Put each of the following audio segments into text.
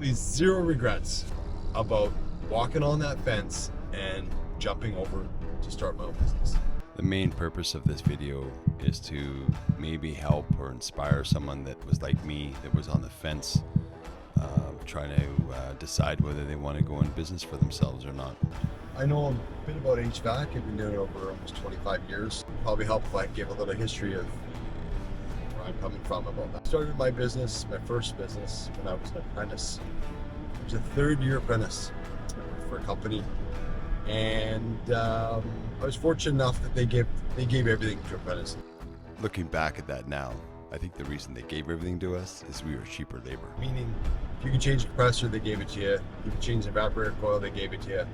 Zero regrets about walking on that fence and jumping over to start my own business. The main purpose of this video is to maybe help or inspire someone that was like me, that was on the fence, trying to decide whether they want to go in business for themselves or not. I know a bit about HVAC. I've been doing it over almost 25 years. Probably help if I give a little history of where I'm coming from about that. I started my business, my first business, when I was an apprentice. I was a third-year apprentice. I worked for a company, and I was fortunate enough that they gave everything to apprentices. Looking back at that now, I think the reason they gave everything to us is we were cheaper labor. Meaning, if you could change the compressor, they gave it to you. If you could change the evaporator coil, they gave it to you.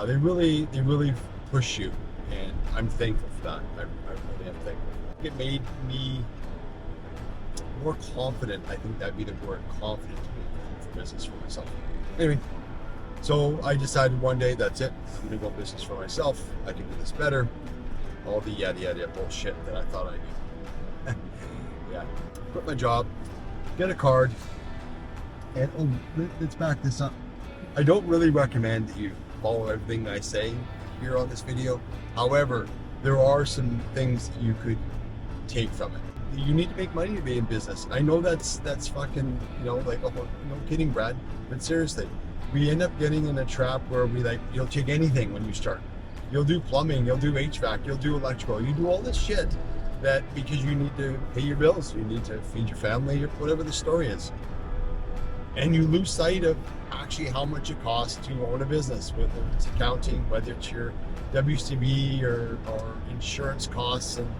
They really push you, and I'm thankful for that. I really am thankful. It made me more confident. I think that'd be the word, confident, for business for myself. Anyway, so I decided one day, that's it. I'm gonna go business for myself. I can do this better. All the yada bullshit that I thought I knew. Yeah, quit my job, get a card, and let's back this up. I don't really recommend that you follow everything I say here on this video. However, there are some things you could take from it. You need to make money to be in business. I know that's fucking, like, oh, no kidding, Brad. But seriously, we end up getting in a trap where you'll take anything when you start. You'll do plumbing, you'll do HVAC, you'll do electrical, you do all this shit that because you need to pay your bills, you need to feed your family, or whatever the story is. And you lose sight of actually how much it costs to own a business, whether it's accounting, whether it's your WCB or insurance costs. And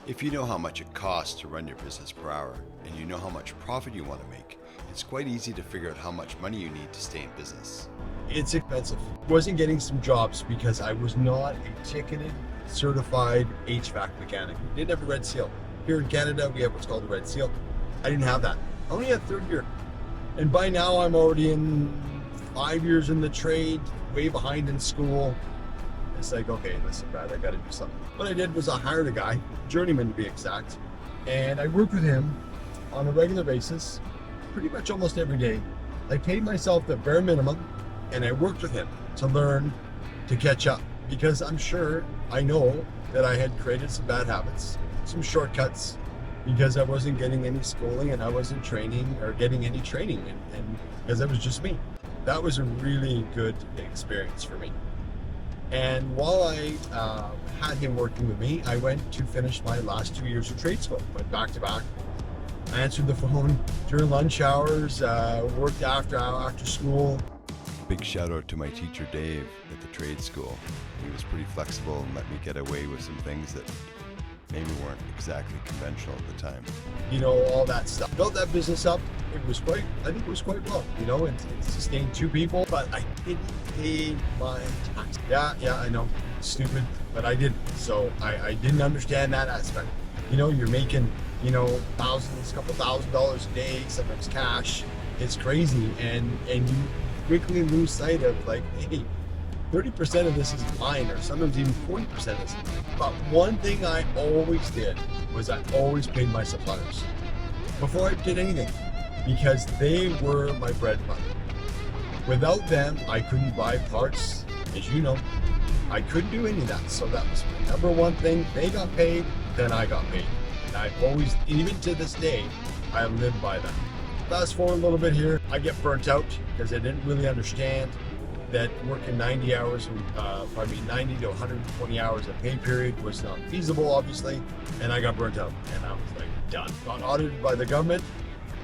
if you know how much it costs to run your business per hour, and you know how much profit you want to make, it's quite easy to figure out how much money you need to stay in business. It's expensive. I wasn't getting some jobs because I was not a ticketed, certified HVAC mechanic. We didn't have a red seal. Here in Canada, we have what's called a red seal. I didn't have that. I only had third year. And by now I'm already in 5 years in the trade, way behind in school. It's like, okay, listen, Brad, I gotta do something. What I did was I hired a guy, journeyman to be exact, and I worked with him on a regular basis, pretty much almost every day. I paid myself the bare minimum, and I worked with him to learn, to catch up, because I know that I had created some bad habits, some shortcuts, because I wasn't getting any schooling and I wasn't training or getting any training, and because that was just me. That was a really good experience for me. And while I had him working with me, I went to finish my last 2 years of trade school. Went back to back. I answered the phone during lunch hours, worked after school. Big shout out to my teacher Dave at the trade school. He was pretty flexible and let me get away with some things that maybe weren't exactly conventional at the time. All that stuff. Built that business up. I think it was quite well. It sustained 2 people, but I didn't pay my tax. Yeah, I know. It's stupid, but I didn't. So I didn't understand that aspect. You're making, thousands, couple $1,000s a day, sometimes cash. It's crazy. And you quickly lose sight of, like, hey, 30% of this is mine, or sometimes even 40% is. But one thing I always did was I always paid my suppliers before I did anything, because they were my bread and butter. Without them, I couldn't buy parts, as you know. I couldn't do any of that. So that was my number one thing. They got paid, then I got paid. And I've always, even to this day, I live by that. Fast forward a little bit here, I get burnt out because I didn't really understand that working 90 to 120 hours a pay period was not feasible, obviously, and I got burnt out, and I was like, done. Got audited by the government,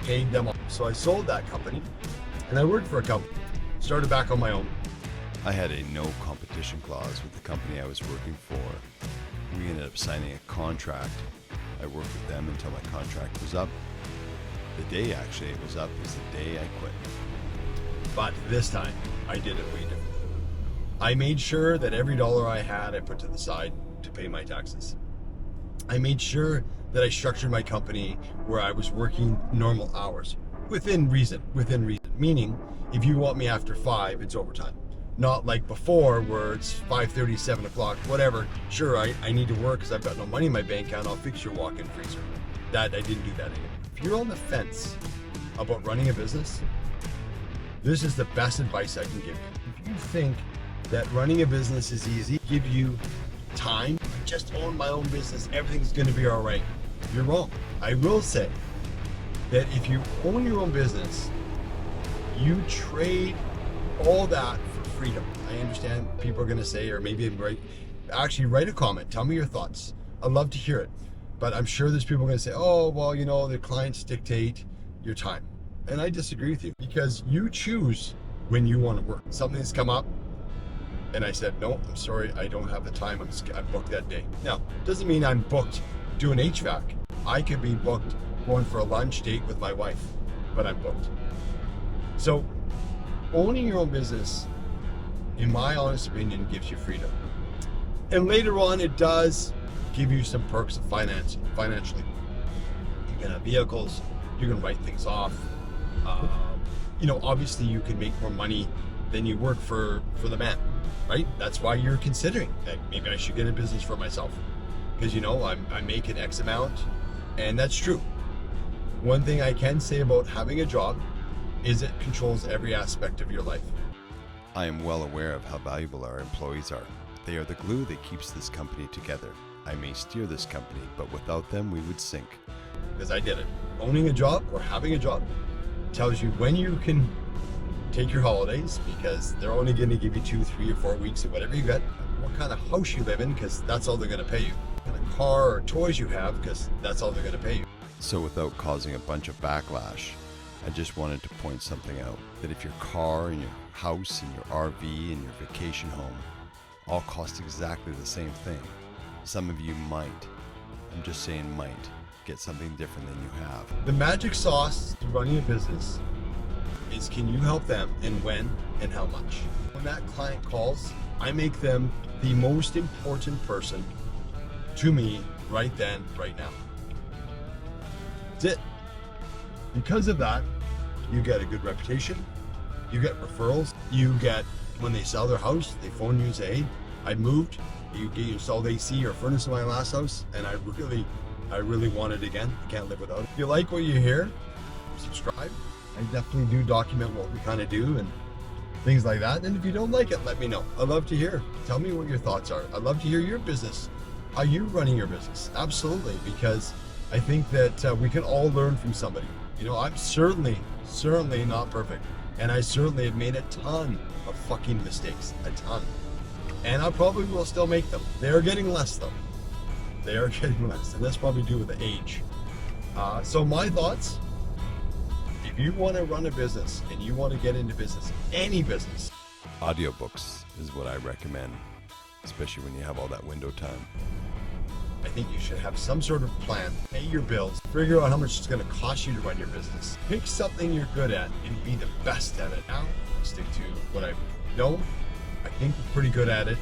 paid them off. So I sold that company, and I worked for a company, started back on my own. I had a no competition clause with the company I was working for. We ended up signing a contract. I worked with them until my contract was up. The day actually it was up was the day I quit. But this time, I did it way different. I made sure that every dollar I had, I put to the side to pay my taxes. I made sure that I structured my company where I was working normal hours, within reason. Meaning, if you want me after 5, it's overtime. Not like before, where it's 5:30, 7 o'clock, whatever. Sure, I need to work because I've got no money in my bank account, I'll fix your walk-in freezer. I didn't do that anymore. If you're on the fence about running a business, This is the best advice I can give you. If you think that running a business is easy, give you time, I just own my own business, everything's going to be all right. You're wrong. I will say that if you own your own business, you trade all that for freedom. I understand people are going to say, or maybe write a comment. Tell me your thoughts. I'd love to hear it. But I'm sure there's people going to say, oh, well, you know, the clients dictate your time. And I disagree with you, because you choose when you want to work. Something's come up and I said, no, I'm sorry, I don't have the time. I'm booked that day. Now, doesn't mean I'm booked doing HVAC. I could be booked going for a lunch date with my wife, but I'm booked. So owning your own business, in my honest opinion, gives you freedom. And later on, it does give you some perks of financially. You can have vehicles, you can write things off. Obviously you can make more money than you work for the man, right? That's why you're considering that maybe I should get a business for myself, because I'm making X amount, and that's true. One thing I can say about having a job is it controls every aspect of your life. I am well aware of how valuable our employees are. They are the glue that keeps this company together. I may steer this company, but without them, we would sink. Because I did it. Owning a job or having a job tells you when you can take your holidays, because they're only going to give you 2, 3, or 4 weeks of whatever you got. What kind of house you live in, because that's all they're going to pay you. What kind of car or toys you have, because that's all they're going to pay you. So without causing a bunch of backlash, I just wanted to point something out, that if your car and your house and your RV and your vacation home all cost exactly the same thing, some of you might, I'm just saying might, get something different than you have. The magic sauce to running a business is, can you help them, and when and how much? When that client calls, I make them the most important person to me right then, right now. That's it. Because of that, you get a good reputation, you get referrals, you get, when they sell their house, they phone you and say, hey, I moved, you installed AC or furnace in my last house, and I really want it again. I can't live without it. If you like what you hear, subscribe. I definitely do document what we kind of do and things like that. And if you don't like it, let me know. I'd love to hear. Tell me what your thoughts are. I'd love to hear your business, how you're running your business. Absolutely, because I think that we can all learn from somebody. I'm certainly not perfect, and I certainly have made a ton of fucking mistakes, a ton. And I probably will still make them. They are getting less though. They are getting less, and that's probably due with the age. So my thoughts, if you want to run a business and you want to get into business, any business. Audiobooks is what I recommend, especially when you have all that window time. I think you should have some sort of plan, pay your bills, figure out how much it's going to cost you to run your business. Pick something you're good at and be the best at it. Now, stick to what I know. I think we're pretty good at it.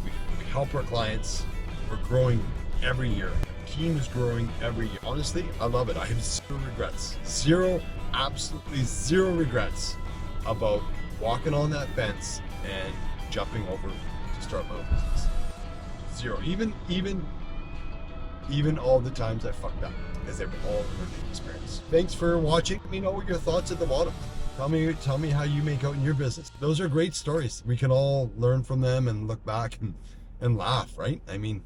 We help our clients. We're growing every year. The team is growing every year. Honestly, I love it. I have zero regrets. Absolutely zero regrets about walking on that fence and jumping over to start my own business. Zero. Even all the times I fucked up, because they were all learning experience. Thanks for watching. Let me know what your thoughts at the bottom. Tell me how you make out in your business. Those are great stories. We can all learn from them and look back and laugh, right? I mean,